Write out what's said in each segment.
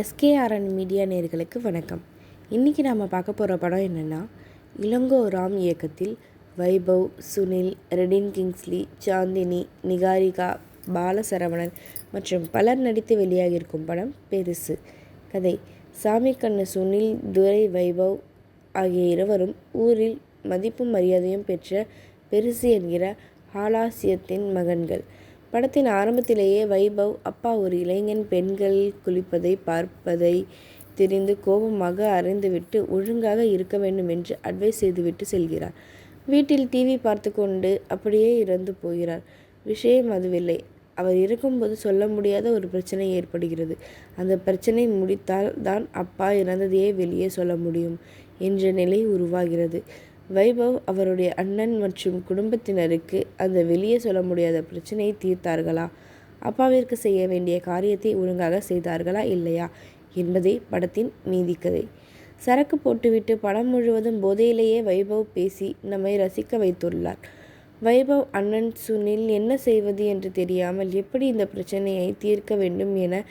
எஸ்கேஆர்என் media நேயர்களுக்கு வணக்கம். இன்றைக்கி நாம் பார்க்க போகிற படம் என்னென்னா, இளங்கோ ராம் இயக்கத்தில் வைபவ், சுனில், ரெடின் கிங்ஸ்லி, சாந்தினி, நிகாரிகா, பாலசரவணன் மற்றும் பலர் நடித்து வெளியாகியிருக்கும் படம் பெருசு. கதை: சாமிக்கண்ணு சுனில், துரை வைபவ் ஆகிய இருவரும் ஊரில் மதிப்பும் மரியாதையும் பெற்ற பெருசு என்கிற ஹாலாசியத்தின் மகன்கள். படத்தின் ஆரம்பத்திலேயே வைபவ் அப்பா ஒரு இளைஞன் பெண்கள் குளிப்பதை பார்ப்பதை தெரிந்து கோபமாக அறைந்துவிட்டு ஒழுங்காக இருக்க வேண்டும் என்று அட்வைஸ் செய்துவிட்டு செல்கிறார். வீட்டில் டிவி பார்த்து கொண்டு அப்படியே இறந்து போகிறார். விஷயம் அதுவில்லை. அவர் இருக்கும்போது சொல்ல முடியாத ஒரு பிரச்சனை ஏற்படுகிறது. அந்த பிரச்சனை முடித்தால் தான் அப்பா இறந்ததையே வெளியே சொல்ல முடியும் என்ற நிலை உருவாகிறது. வைபவ் அவருடைய அண்ணன் மற்றும் குடும்பத்தினருக்கு அந்த வெளியே சொல்ல முடியாத பிரச்சனையை தீர்த்தார்களா? அப்பாவிற்கு செய்ய வேண்டிய காரியத்தை ஒழுங்காக செய்தார்களா இல்லையா என்பதே படத்தின் மீதி கதை. சரக்கு போட்டுவிட்டு படம் முழுவதும் போதையிலேயே வைபவ் பேசி நம்மை ரசிக்க வைத்துள்ளார். வைபவ் அண்ணன் சுனில் என்ன செய்வது என்று தெரியாமல் எப்படி இந்த பிரச்சனையை தீர்க்க வேண்டும் என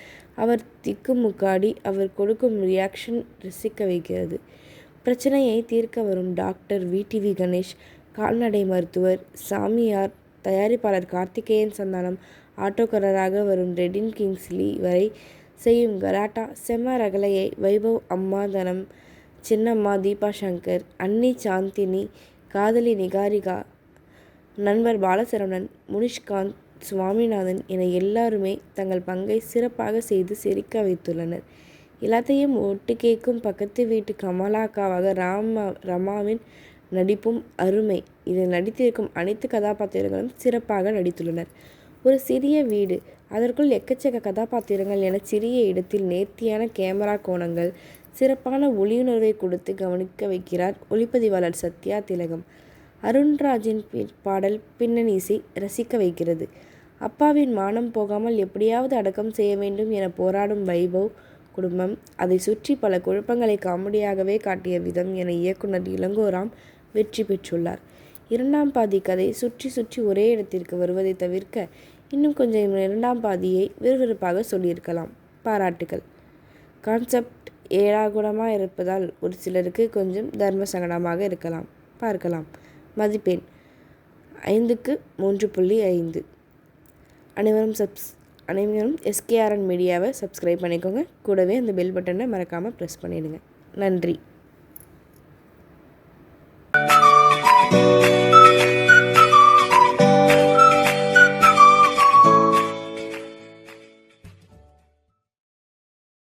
அவர் திக்குமுக்காடி அவர் கொடுக்கும் ரியாக்ஷன் ரசிக்க வைக்கிறது. பிரச்சனையை தீர்க்க வரும் டாக்டர் விடிவி கணேஷ், கால்நடை மருத்துவர் சாமியார், தயாரிப்பாளர் கார்த்திகேயன் சந்தானம், ஆட்டோக்காரராக வரும் ரெடின் கிங்ஸ்லி வரை செய்யும் கலாட்டா செம ரகலையை வைபவ் அம்மா தனம், சின்னம்மா தீபா சங்கர், அண்ணி சாந்தினி, காதலி நிகாரிகா, நண்பர் பாலசரவணன், முனிஷ்காந்த், சுவாமிநாதன் என எல்லாருமே தங்கள் பங்கை சிறப்பாக செய்து சிரிக்க வைத்துள்ளனர். எல்லாத்தையும் ஒட்டு கேட்கும் பக்கத்து வீட்டு கமலாக்காவாக ரமாவின் நடிப்பும் அருமை. இதில் நடித்திருக்கும் அனைத்து கதாபாத்திரங்களும் சிறப்பாக நடித்துள்ளனர். ஒரு சிறிய வீடு, அதற்குள் எக்கச்சக்க கதாபாத்திரங்கள் என சிறிய இடத்தில் நேர்த்தியான கேமரா கோணங்கள், சிறப்பான ஒளியுணர்வை கொடுத்து கவனிக்க வைக்கிறார் ஒளிப்பதிவாளர் சத்யா திலகம். அருண்ராஜின் பாடல் பின்னணி இசை ரசிக்க வைக்கிறது. அப்பாவின் மானம் போகாமல் எப்படியாவது அடக்கம் செய்ய வேண்டும் என போராடும் வைபவ் குடும்பம், அதை சுற்றி பல குழப்பங்களை காமெடியாகவே காட்டிய விதம் என இயக்குனர் இளங்கோ ராம் வெற்றி பெற்றுள்ளார். இரண்டாம் பாதி கதை சுற்றி சுற்றி ஒரே இடத்திற்கு வருவதை தவிர்க்க இன்னும் கொஞ்சம் இரண்டாம் பாதியை விறுவிறுப்பாக சொல்லியிருக்கலாம். பாராட்டுகள். கான்செப்ட் ஏடாகுடமாக இருப்பதால் ஒரு சிலருக்கு கொஞ்சம் தர்ம சங்கடமாக இருக்கலாம். பார்க்கலாம். மதிப்பெண் 5க்கு 3.5. அனைவரும் எஸ்கேஆர்என் மீடியாவை சப்ஸ்கிரைப் பண்ணிக்கோங்க. கூடவே அந்த பெல் பட்டனை மறக்காமல் ப்ரெஸ் பண்ணிடுங்க. நன்றி.